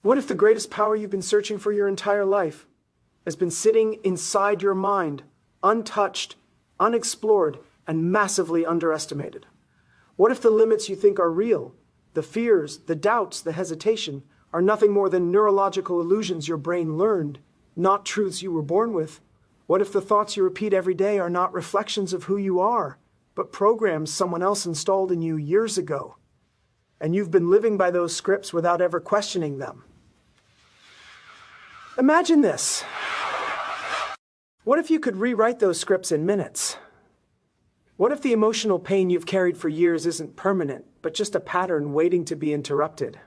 What if the greatest power you've been searching for your entire life has been sitting inside your mind, untouched, unexplored, and massively underestimated? What if the limits you think are real, the fears, the doubts, the hesitation, are nothing more than neurological illusions your brain learned, not truths you were born with? What if the thoughts you repeat every day are not reflections of who you are, but programs someone else installed in you years ago, and you've been living by those scripts without ever questioning them? Imagine this. What if you could rewrite those scripts in minutes? What if the emotional pain you've carried for years isn't permanent, but just a pattern waiting to be interrupted?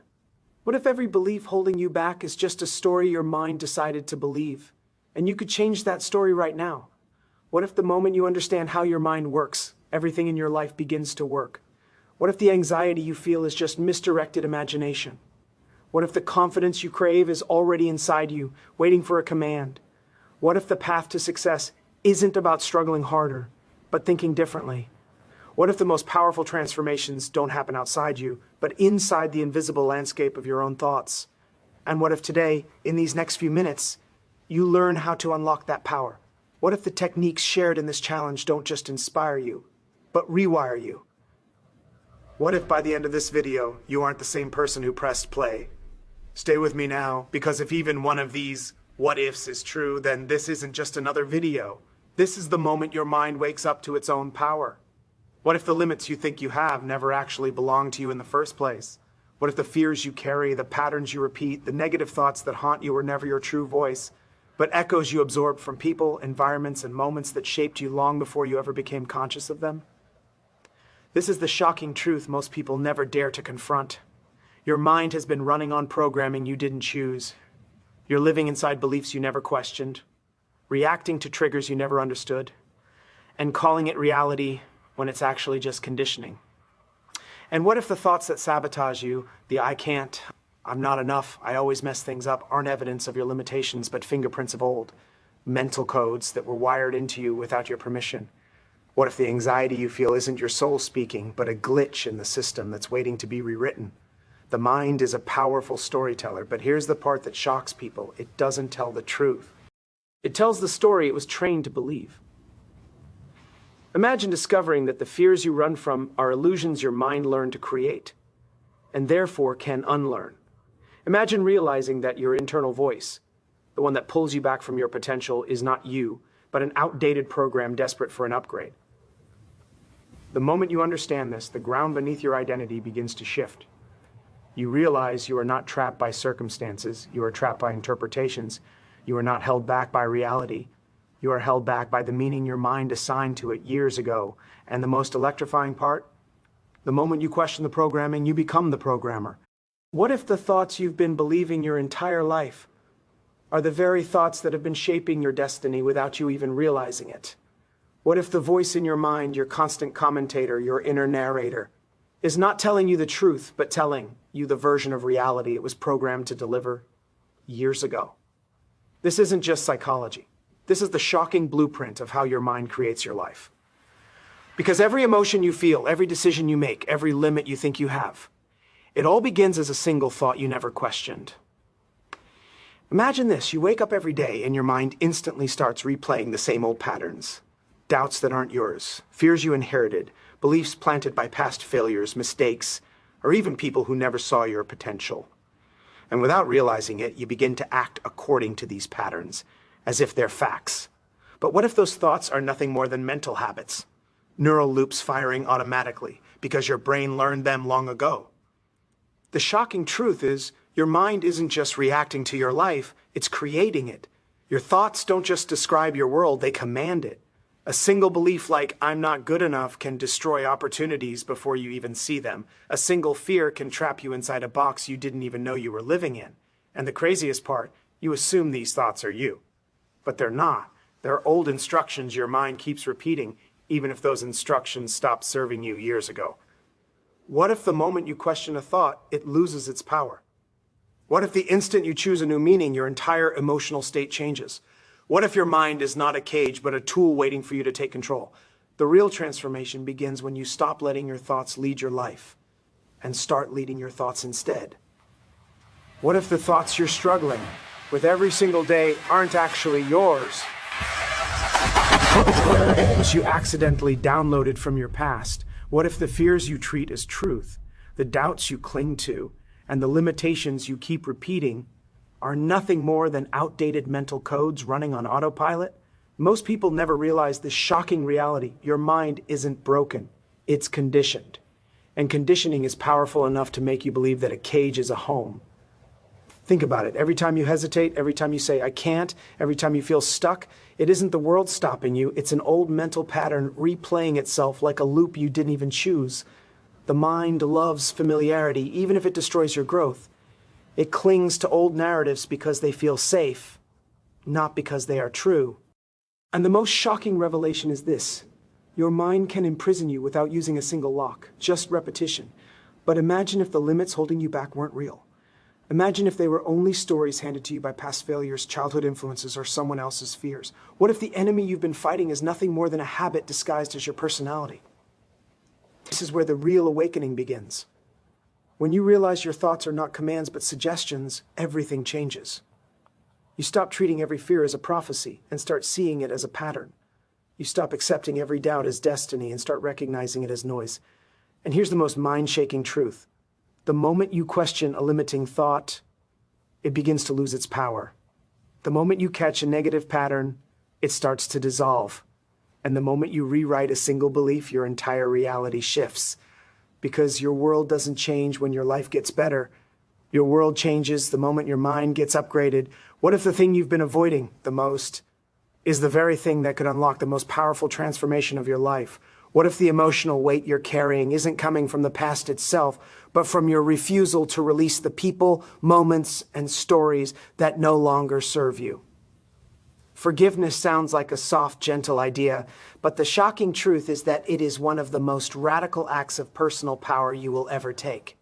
What if every belief holding you back is just a story your mind decided to believe, and you could change that story right now? What if the moment you understand how your mind works, everything in your life begins to work? What if the anxiety you feel is just misdirected imagination? What if the confidence you crave is already inside you, waiting for a command? What if the path to success isn't about struggling harder, but thinking differently? What if the most powerful transformations don't happen outside you, but inside the invisible landscape of your own thoughts? And what if today, in these next few minutes, you learn how to unlock that power? What if the techniques shared in this challenge don't just inspire you, but rewire you? What if by the end of this video, you aren't the same person who pressed play? Stay with me now, because if even one of these what ifs is true, then this isn't just another video. This is the moment your mind wakes up to its own power. What if the limits you think you have never actually belong to you in the first place? What if the fears you carry, the patterns you repeat, the negative thoughts that haunt you were never your true voice, but echoes you absorbed from people, environments, and moments that shaped you long before you ever became conscious of them? This is the shocking truth most people never dare to confront. Your mind has been running on programming you didn't choose. You're living inside beliefs you never questioned, reacting to triggers you never understood, and calling it reality when it's actually just conditioning. And what if the thoughts that sabotage you, the I can't, I'm not enough, I always mess things up, aren't evidence of your limitations but fingerprints of old mental codes that were wired into you without your permission? What if the anxiety you feel isn't your soul speaking, but a glitch in the system that's waiting to be rewritten? The mind is a powerful storyteller, but here's the part that shocks people. It doesn't tell the truth. It tells the story it was trained to believe. Imagine discovering that the fears you run from are illusions your mind learned to create, and therefore can unlearn. Imagine realizing that your internal voice, the one that pulls you back from your potential, is not you, but an outdated program desperate for an upgrade. The moment you understand this, the ground beneath your identity begins to shift. You realize you are not trapped by circumstances, you are trapped by interpretations. You are not held back by reality. You are held back by the meaning your mind assigned to it years ago. And the most electrifying part? The moment you question the programming, you become the programmer. What if the thoughts you've been believing your entire life are the very thoughts that have been shaping your destiny without you even realizing it? What if the voice in your mind, your constant commentator, your inner narrator, is not telling you the truth, but telling you the version of reality it was programmed to deliver years ago? This isn't just psychology. This is the shocking blueprint of how your mind creates your life. Because every emotion you feel, every decision you make, every limit you think you have, it all begins as a single thought you never questioned. Imagine this, you wake up every day and your mind instantly starts replaying the same old patterns. Doubts that aren't yours, fears you inherited, beliefs planted by past failures, mistakes, or even people who never saw your potential. And without realizing it, you begin to act according to these patterns, as if they're facts. But what if those thoughts are nothing more than mental habits? Neural loops firing automatically, because your brain learned them long ago. The shocking truth is, your mind isn't just reacting to your life, it's creating it. Your thoughts don't just describe your world, they command it. A single belief like, I'm not good enough, can destroy opportunities before you even see them. A single fear can trap you inside a box you didn't even know you were living in. And the craziest part, you assume these thoughts are you. But they're not. They're old instructions your mind keeps repeating, even if those instructions stopped serving you years ago. What if the moment you question a thought, it loses its power? What if the instant you choose a new meaning, your entire emotional state changes? What if your mind is not a cage, but a tool waiting for you to take control? The real transformation begins when you stop letting your thoughts lead your life and start leading your thoughts instead. What if the thoughts you're struggling with every single day aren't actually yours? You accidentally downloaded from your past. What if the fears you treat as truth, the doubts you cling to, and the limitations you keep repeating are nothing more than outdated mental codes running on autopilot? Most people never realize this shocking reality. Your mind isn't broken, it's conditioned. And conditioning is powerful enough to make you believe that a cage is a home. Think about it. Every time you hesitate, every time you say, I can't, every time you feel stuck, it isn't the world stopping you. It's an old mental pattern replaying itself like a loop you didn't even choose. The mind loves familiarity, even if it destroys your growth. It clings to old narratives because they feel safe, not because they are true. And the most shocking revelation is this. Your mind can imprison you without using a single lock, just repetition. But imagine if the limits holding you back weren't real. Imagine if they were only stories handed to you by past failures, childhood influences, or someone else's fears. What if the enemy you've been fighting is nothing more than a habit disguised as your personality? This is where the real awakening begins. When you realize your thoughts are not commands but suggestions, everything changes. You stop treating every fear as a prophecy and start seeing it as a pattern. You stop accepting every doubt as destiny and start recognizing it as noise. And here's the most mind-shaking truth. The moment you question a limiting thought, it begins to lose its power. The moment you catch a negative pattern, it starts to dissolve. And the moment you rewrite a single belief, your entire reality shifts. Because your world doesn't change when your life gets better. Your world changes the moment your mind gets upgraded. What if the thing you've been avoiding the most is the very thing that could unlock the most powerful transformation of your life? What if the emotional weight you're carrying isn't coming from the past itself, but from your refusal to release the people, moments, and stories that no longer serve you? Forgiveness sounds like a soft, gentle idea, but the shocking truth is that it is one of the most radical acts of personal power you will ever take.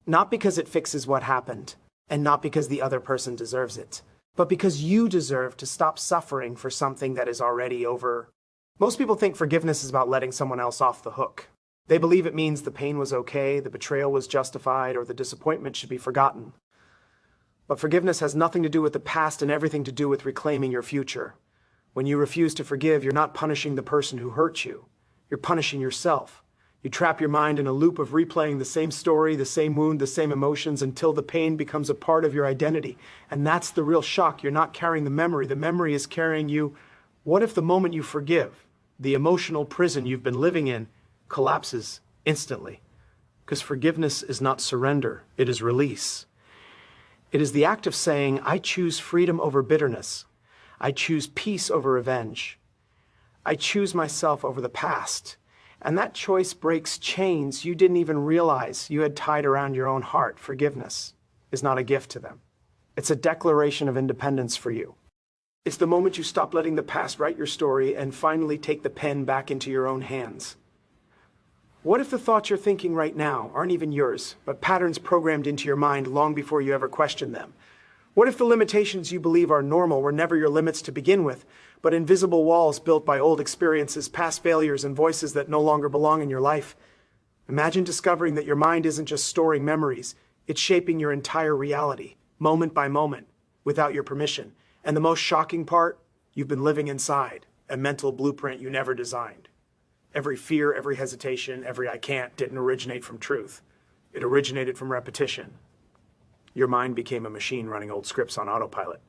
Not because it fixes what happened, and not because the other person deserves it, but because you deserve to stop suffering for something that is already over. Most people think forgiveness is about letting someone else off the hook. They believe it means the pain was okay, the betrayal was justified, or the disappointment should be forgotten. But forgiveness has nothing to do with the past and everything to do with reclaiming your future. When you refuse to forgive, you're not punishing the person who hurt you. You're punishing yourself. You trap your mind in a loop of replaying the same story, the same wound, the same emotions until the pain becomes a part of your identity. And that's the real shock. You're not carrying the memory is carrying you. What if the moment you forgive, the emotional prison you've been living in collapses instantly? Because forgiveness is not surrender, it is release. It is the act of saying, I choose freedom over bitterness. I choose peace over revenge. I choose myself over the past. And that choice breaks chains you didn't even realize you had tied around your own heart. Forgiveness is not a gift to them. It's a declaration of independence for you. It's the moment you stop letting the past write your story and finally take the pen back into your own hands. What if the thoughts you're thinking right now aren't even yours, but patterns programmed into your mind long before you ever question them? What if the limitations you believe are normal were never your limits to begin with, but invisible walls built by old experiences, past failures, and voices that no longer belong in your life? Imagine discovering that your mind isn't just storing memories, it's shaping your entire reality, moment by moment, without your permission. And the most shocking part, you've been living inside a mental blueprint you never designed. Every fear, every hesitation, every I can't didn't originate from truth. It originated from repetition. Your mind became a machine running old scripts on autopilot.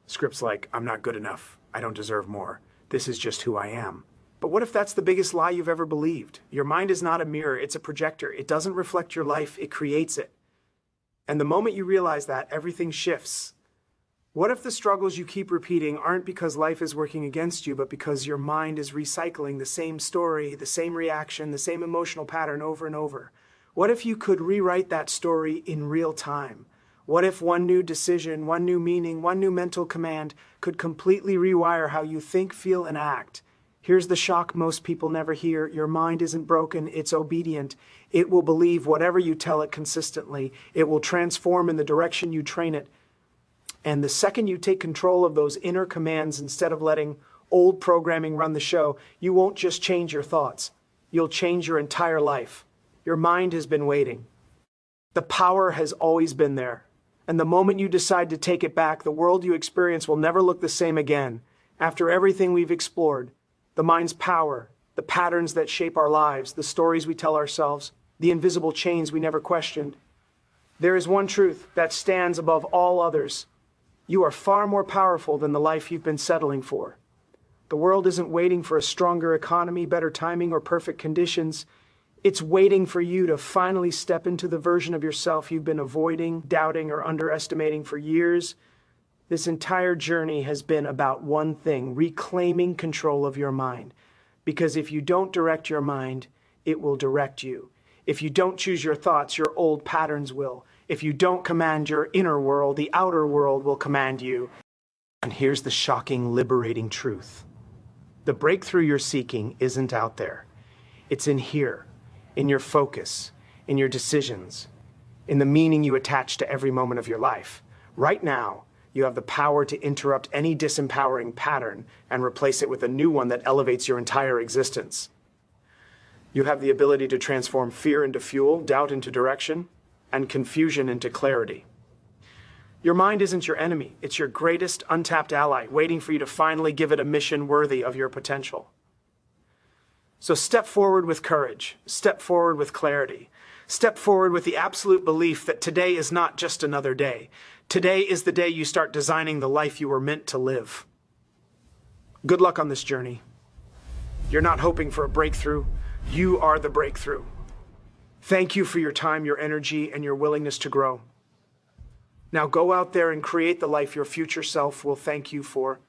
Scripts like, I'm not good enough, I don't deserve more, this is just who I am. But what if that's the biggest lie you've ever believed? Your mind is not a mirror, it's a projector. It doesn't reflect your life, it creates it. And the moment you realize that, everything shifts. What if the struggles you keep repeating aren't because life is working against you, but because your mind is recycling the same story, the same reaction, the same emotional pattern over and over? What if you could rewrite that story in real time? What if one new decision, one new meaning, one new mental command could completely rewire how you think, feel, and act? Here's the shock most people never hear. Your mind isn't broken, it's obedient. It will believe whatever you tell it consistently. It will transform in the direction you train it. And the second you take control of those inner commands instead of letting old programming run the show, you won't just change your thoughts. You'll change your entire life. Your mind has been waiting. The power has always been there. And the moment you decide to take it back, the world you experience will never look the same again. After everything we've explored, the mind's power, the patterns that shape our lives, the stories we tell ourselves, the invisible chains we never questioned, there is one truth that stands above all others. You are far more powerful than the life you've been settling for. The world isn't waiting for a stronger economy, better timing, or perfect conditions. It's waiting for you to finally step into the version of yourself you've been avoiding, doubting, or underestimating for years. This entire journey has been about one thing: reclaiming control of your mind. Because if you don't direct your mind, it will direct you. If you don't choose your thoughts, your old patterns will. If you don't command your inner world, the outer world will command you. And here's the shocking, liberating truth. The breakthrough you're seeking isn't out there. It's in here, in your focus, in your decisions, in the meaning you attach to every moment of your life. Right now, you have the power to interrupt any disempowering pattern and replace it with a new one that elevates your entire existence. You have the ability to transform fear into fuel, doubt into direction, and confusion into clarity. Your mind isn't your enemy. It's your greatest untapped ally, waiting for you to finally give it a mission worthy of your potential. So step forward with courage. Step forward with clarity. Step forward with the absolute belief that today is not just another day. Today is the day you start designing the life you were meant to live. Good luck on this journey. You're not hoping for a breakthrough. You are the breakthrough. Thank you for your time, your energy, and your willingness to grow. Now go out there and create the life your future self will thank you for.